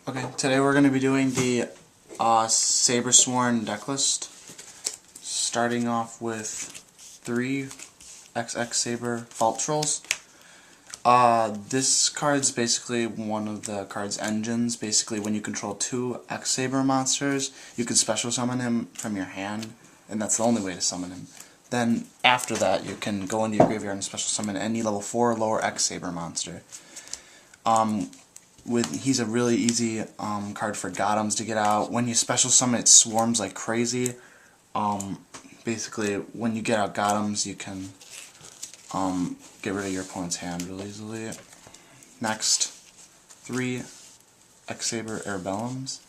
Okay, today we're going to be doing the Saber Sworn deck list, starting off with 3 X-Saber Fault Trolls. This card's basically one of the card's engines. Basically, when you control 2 X-Saber monsters, you can special summon him from your hand, and that's the only way to summon him. Then, after that, you can go into your graveyard and special summon any level 4 or lower X-Saber monster. He's a really easy card for Gotems to get out. When you special summon, it swarms like crazy. Basically, when you get out Gotems, you can get rid of your opponent's hand really easily. Next, 3 X-Saber Airbellums.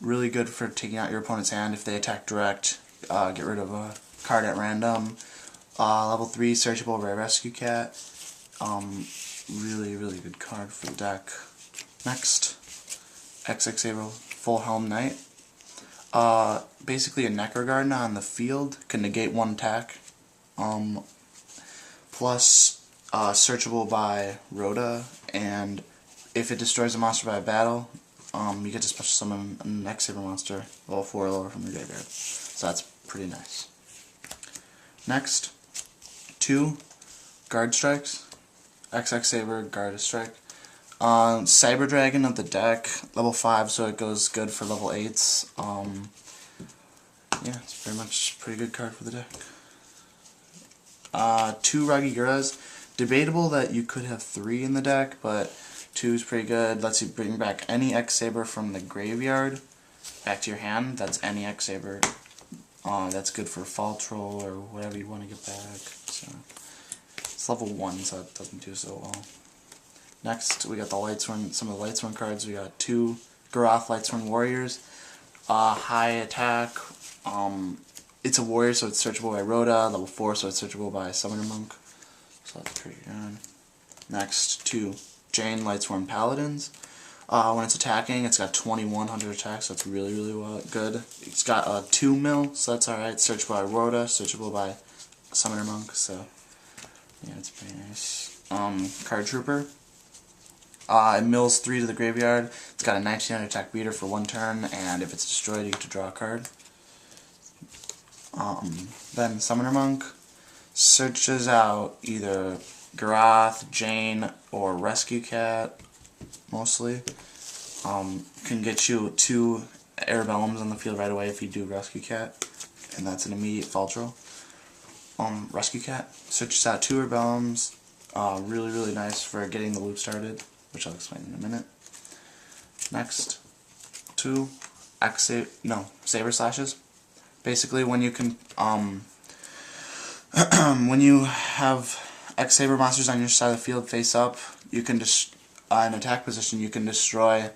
Really good for taking out your opponent's hand if they attack direct. Get rid of a card at random. Level 3 Searchable Rare Rescue Cat. Really good card for the deck. Next, X-Saber Full Helm Knight. Basically a Necro Garden on the field can negate 1 attack. Plus searchable by Rhoda, and if it destroys a monster by a battle, you get to special summon an X-Saber monster level 4 or lower from your graveyard. So that's pretty nice. Next, 2 Guard Strikes. X-Saber Guard Strike. Cyber Dragon of the deck, level 5, so it goes good for level 8s. Yeah, it's pretty good card for the deck. 2 Ragiguras. Debatable that you could have 3 in the deck, but 2 is pretty good. Lets you bring back any X-Saber from the graveyard back to your hand. That's any X-Saber. That's good for Fall Troll or whatever you want to get back. So it's level 1, so it doesn't do so well. Next, we got the Lightsworn, some of the Lightsworn cards. We got 2 Garoth Lightsworn Warriors. High attack. It's a warrior, so it's searchable by Rhoda. Level 4, so it's searchable by Summoner Monk. So that's pretty good. Next, 2 Jane Lightsworn Paladins. When it's attacking, it's got 2100 attack, so it's really good. It's got 2 mil, so that's alright. Searchable by Rhoda, searchable by Summoner Monk, so yeah, it's pretty nice. Card Trooper. It mills 3 to the graveyard. It's got a 1900 attack beater for 1 turn, and if it's destroyed, you get to draw a card. Then Summoner Monk searches out either Garoth, Jane, or Rescue Cat, mostly. Can get you 2 Airbellums on the field right away if you do Rescue Cat, and that's an immediate fall troll. Rescue Cat searches out 2 Airbellums. Really nice for getting the loop started, which I'll explain in a minute. Next, 2 Saber Slashes. Basically, when you can, when you have X-Saber monsters on your side of the field face up, you can just in attack position, you can destroy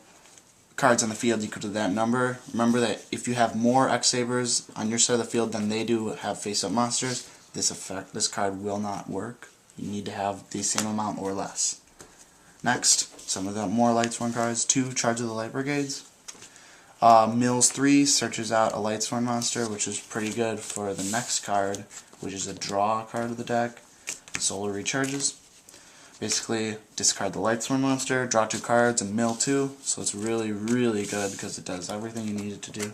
cards on the field equal to that number. Remember that if you have more X-Sabers on your side of the field than they do have face-up monsters, this card will not work. You need to have the same amount or less. Next, some of the more Lightsworn cards. 2 Charge of the Light Brigades. Mills 3 searches out a Lightsworn monster, which is pretty good for the next card, which is a draw card of the deck. Solar Recharges. Basically, discard the Lightsworn monster, draw 2 cards, and mill 2. So it's really good because it does everything you need it to do.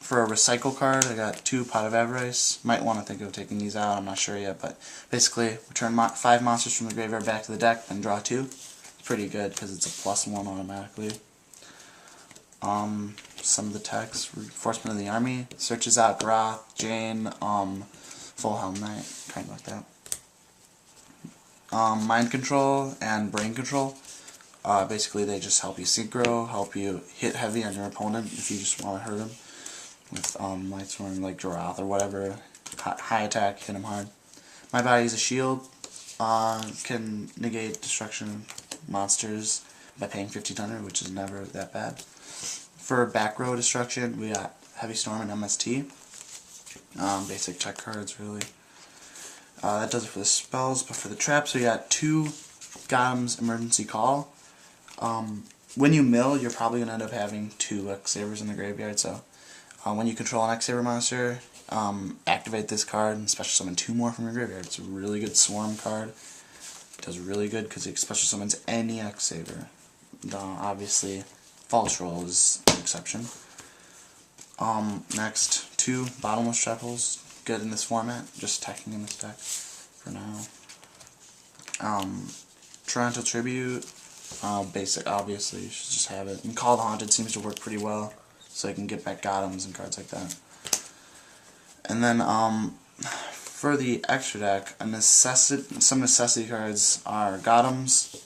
For a recycle card, I got 2 Pot of Avarice. Might want to think of taking these out, I'm not sure yet, but basically, return 5 monsters from the graveyard back to the deck, then draw 2. It's pretty good because it's a +1 automatically. Some of the text, Reinforcement of the Army, searches out Garoth, Jane, Full Helm Knight, kind of like that. Mind Control and Brain Control. Basically, they just help you synchro, help you hit heavy on your opponent if you just want to hurt him. With Lightsworn like Garoth or whatever, high attack, hit him hard. My Body is a Shield. Can negate destruction monsters by paying 1500, which is never that bad. For back row destruction, we got Heavy Storm and MST. Basic check cards, really. That does it for the spells, but for the traps, we got 2 Gotems Emergency Call. When you mill, you're probably going to end up having 2 X-Sabers in the graveyard, so when you control an X-Saber monster, activate this card and special summon 2 more from your graveyard. It's a really good swarm card. It does really good because it special summons any X-Saber. obviously False Roll is an exception. Next, 2 Bottomless Shuffles, good in this format, just attacking in this deck for now. Toronto Tribute, basic, obviously, you should just have it. And Call the Haunted seems to work pretty well, so you can get back Gothams and cards like that. And then, for the extra deck, some necessity cards are Gothams.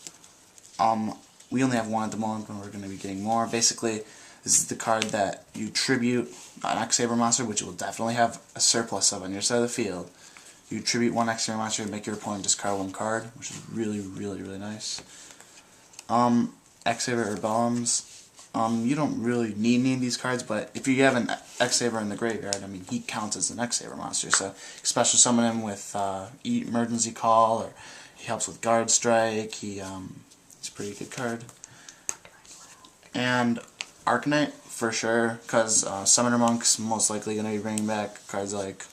We only have 1 at the moment, but we're going to be getting more. Basically, this is the card that you tribute an X-Saber monster, which you will definitely have a surplus of on your side of the field. You tribute 1 X-Saber monster and make your opponent discard 1 card, which is really, really, really nice. X-Saber Urbellums. You don't really need any of these cards, but if you have an X-Saber in the graveyard, I mean, he counts as an X-Saber monster, so special summon him with Emergency Call, or he helps with Guard Strike. He's a pretty good card. And Arcanite, for sure, because Summoner Monk's most likely going to be bringing back cards like,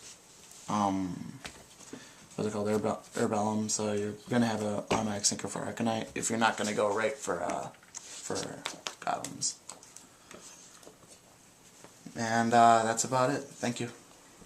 what's it called, Urbellum, so you're going to have an automatic sinker for Arcanite if you're not going to go right for Goblins. And that's about it. Thank you.